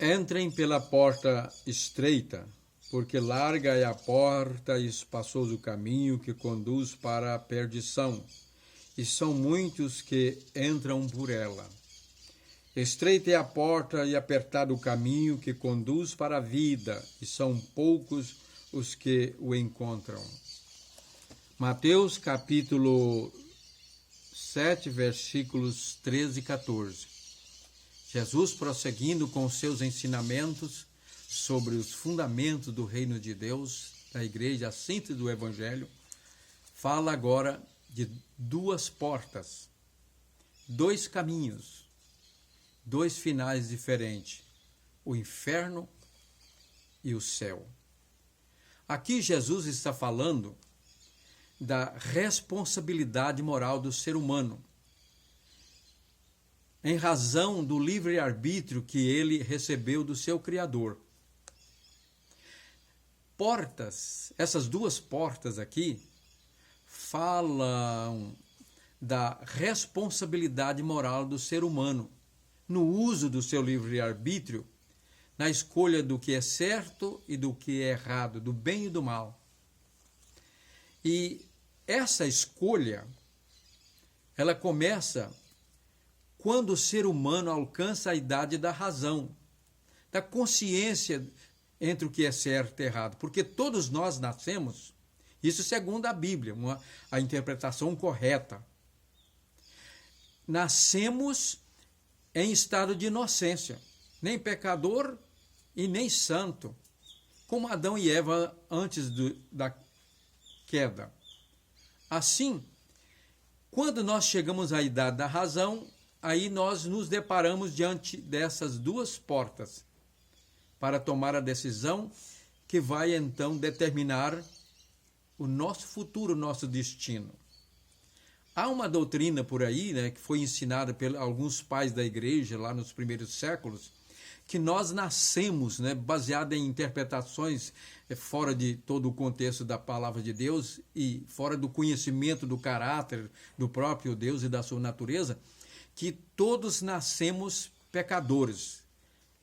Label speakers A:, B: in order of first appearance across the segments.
A: Entrem pela porta estreita, porque larga é a porta e espaçoso o caminho que conduz para a perdição, e são muitos que entram por ela. Estreita é a porta e apertado o caminho que conduz para a vida, e são poucos os que o encontram. Mateus capítulo 7, versículos 13 e 14. Jesus, prosseguindo com seus ensinamentos sobre os fundamentos do reino de Deus, da igreja, a síntese do evangelho, fala agora de duas portas, dois caminhos, dois finais diferentes, o inferno e o céu. Aqui Jesus está falando da responsabilidade moral do ser humano, em razão do livre-arbítrio que ele recebeu do seu Criador. Portas, essas duas portas aqui, falam da responsabilidade moral do ser humano, no uso do seu livre-arbítrio, na escolha do que é certo e do que é errado, do bem e do mal. E essa escolha, ela começa quando o ser humano alcança a idade da razão, da consciência entre o que é certo e errado. Porque todos nós nascemos, isso segundo a Bíblia, a interpretação correta. Nascemos em estado de inocência, nem pecador e nem santo, como Adão e Eva antes da queda. Assim, quando nós chegamos à idade da razão, aí nós nos deparamos diante dessas duas portas para tomar a decisão que vai então determinar o nosso futuro, o nosso destino. Há uma doutrina por aí, que foi ensinada por alguns pais da igreja lá nos primeiros séculos, que nós nascemos, baseada em interpretações fora de todo o contexto da palavra de Deus e fora do conhecimento do caráter do próprio Deus e da sua natureza, que todos nascemos pecadores.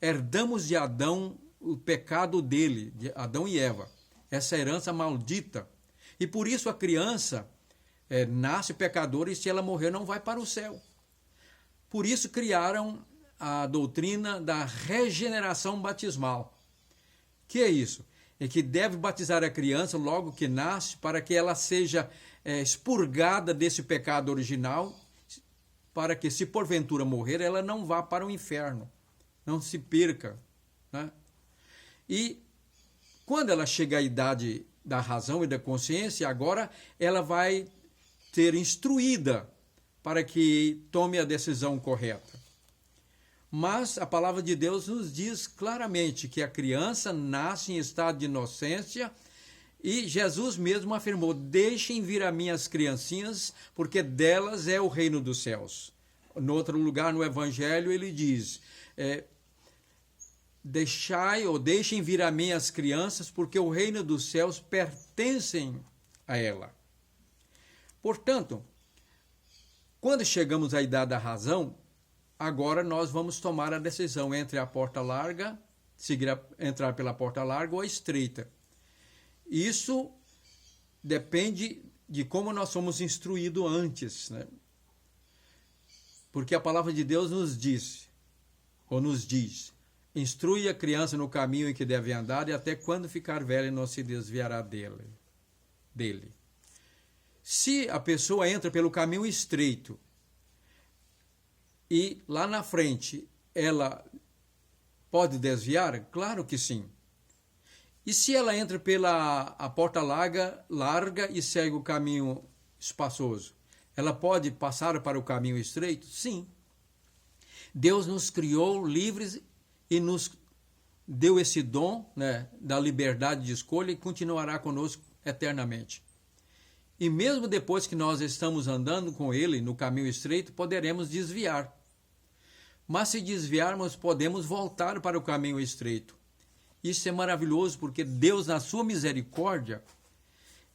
A: Herdamos de Adão o pecado dele, de Adão e Eva, essa herança maldita. E por isso a criança nasce pecadora e se ela morrer não vai para o céu. Por isso criaram a doutrina da regeneração batismal. Que é isso? É que deve batizar a criança logo que nasce para que ela seja expurgada desse pecado original, para que, se porventura morrer, ela não vá para o inferno, não se perca. E quando ela chega à idade da razão e da consciência, agora ela vai ser instruída para que tome a decisão correta. Mas a palavra de Deus nos diz claramente que a criança nasce em estado de inocência e Jesus mesmo afirmou: deixem vir a mim as criancinhas, porque delas é o reino dos céus. No outro lugar, no Evangelho, ele diz: deixem vir a mim as crianças, porque o reino dos céus pertencem a ela. Portanto, quando chegamos à idade da razão, agora nós vamos tomar a decisão entre a porta larga, entrar pela porta larga ou a estreita. Isso depende de como nós somos instruídos antes, Porque a palavra de Deus nos diz, instrui a criança no caminho em que deve andar e até quando ficar velha não se desviará dele. Se a pessoa entra pelo caminho estreito e lá na frente ela pode desviar, claro que sim. E se ela entra pela a porta larga e segue o caminho espaçoso, ela pode passar para o caminho estreito? Sim. Deus nos criou livres e nos deu esse dom da liberdade de escolha e continuará conosco eternamente. E mesmo depois que nós estamos andando com Ele no caminho estreito, poderemos desviar. Mas se desviarmos, podemos voltar para o caminho estreito. Isso é maravilhoso porque Deus, na sua misericórdia,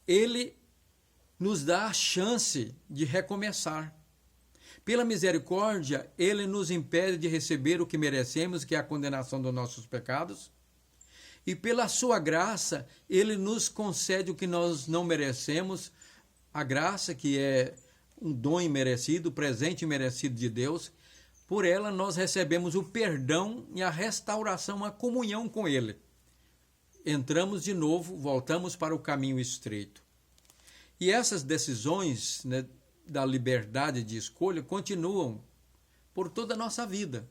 A: Ele nos dá a chance de recomeçar. Pela misericórdia, ele nos impede de receber o que merecemos, que é a condenação dos nossos pecados. E pela sua graça, ele nos concede o que nós não merecemos, a graça que é um dom imerecido, presente imerecido de Deus. Por ela nós recebemos o perdão e a restauração, a comunhão com ele. Entramos de novo, voltamos para o caminho estreito. E essas decisões, né, da liberdade de escolha continuam por toda a nossa vida.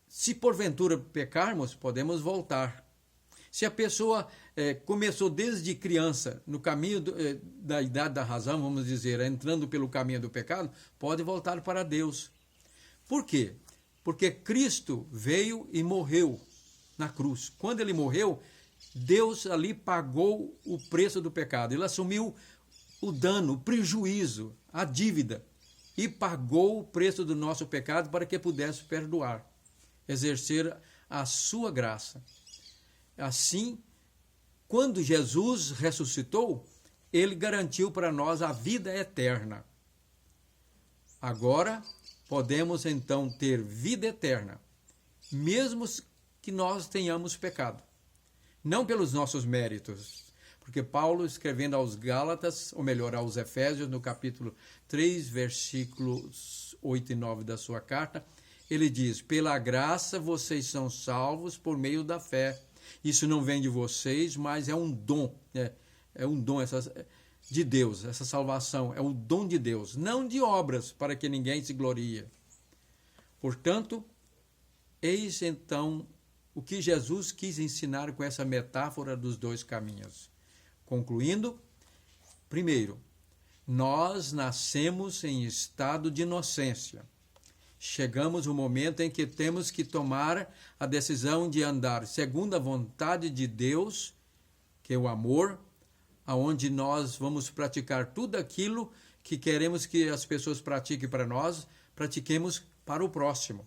A: Se porventura pecarmos, podemos voltar. Se a pessoa começou desde criança no caminho da idade da razão, vamos dizer, entrando pelo caminho do pecado, pode voltar para Deus. Por quê? Porque Cristo veio e morreu na cruz. Quando ele morreu, Deus ali pagou o preço do pecado. Ele assumiu o dano, o prejuízo, a dívida, e pagou o preço do nosso pecado para que pudesse perdoar, exercer a sua graça. Assim, quando Jesus ressuscitou, ele garantiu para nós a vida eterna. Agora, podemos então ter vida eterna, mesmo que nós tenhamos pecado. Não pelos nossos méritos, porque Paulo, escrevendo aos Gálatas, ou melhor, aos Efésios, no capítulo 3, versículos 8 e 9 da sua carta, ele diz: pela graça vocês são salvos por meio da fé. Isso não vem de vocês, mas é um dom, é um dom de Deus. Essa salvação é o dom de Deus, não de obras, para que ninguém se glorie. Portanto, eis então o que Jesus quis ensinar com essa metáfora dos dois caminhos. Concluindo, primeiro, nós nascemos em estado de inocência. Chegamos ao momento em que temos que tomar a decisão de andar segundo a vontade de Deus, que é o amor, aonde nós vamos praticar tudo aquilo que queremos que as pessoas pratiquem para nós, pratiquemos para o próximo,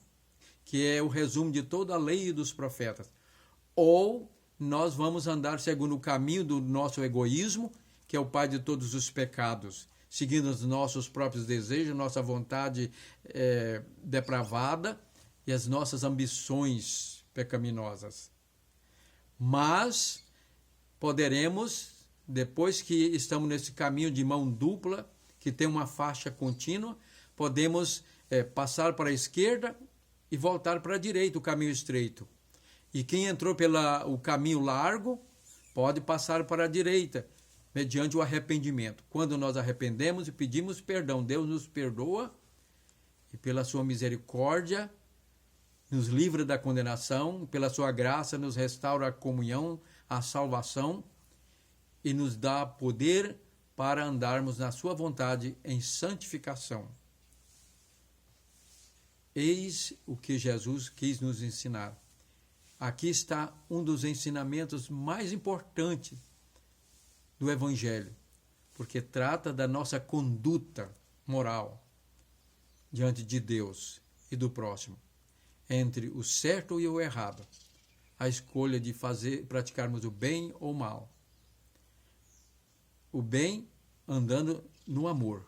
A: que é o resumo de toda a lei e dos profetas. Ou nós vamos andar segundo o caminho do nosso egoísmo, que é o pai de todos os pecados, seguindo os nossos próprios desejos, nossa vontade depravada e as nossas ambições pecaminosas. Mas poderemos, depois que estamos nesse caminho de mão dupla, que tem uma faixa contínua, podemos passar para a esquerda e voltar para a direita, o caminho estreito. E quem entrou pelo caminho largo pode passar para a direita, mediante o arrependimento. Quando nós arrependemos e pedimos perdão, Deus nos perdoa e pela sua misericórdia nos livra da condenação, pela sua graça nos restaura a comunhão, a salvação e nos dá poder para andarmos na sua vontade em santificação. Eis o que Jesus quis nos ensinar. Aqui está um dos ensinamentos mais importantes do Evangelho, porque trata da nossa conduta moral diante de Deus e do próximo, entre o certo e o errado, a escolha de praticarmos o bem ou o mal. O bem andando no amor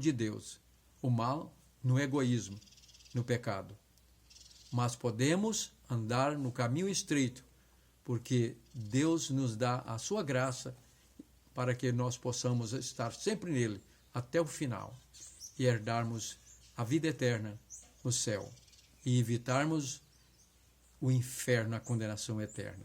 A: de Deus, o mal no egoísmo, no pecado. Mas podemos andar no caminho estreito, porque Deus nos dá a sua graça para que nós possamos estar sempre nele até o final e herdarmos a vida eterna no céu e evitarmos o inferno, a condenação eterna.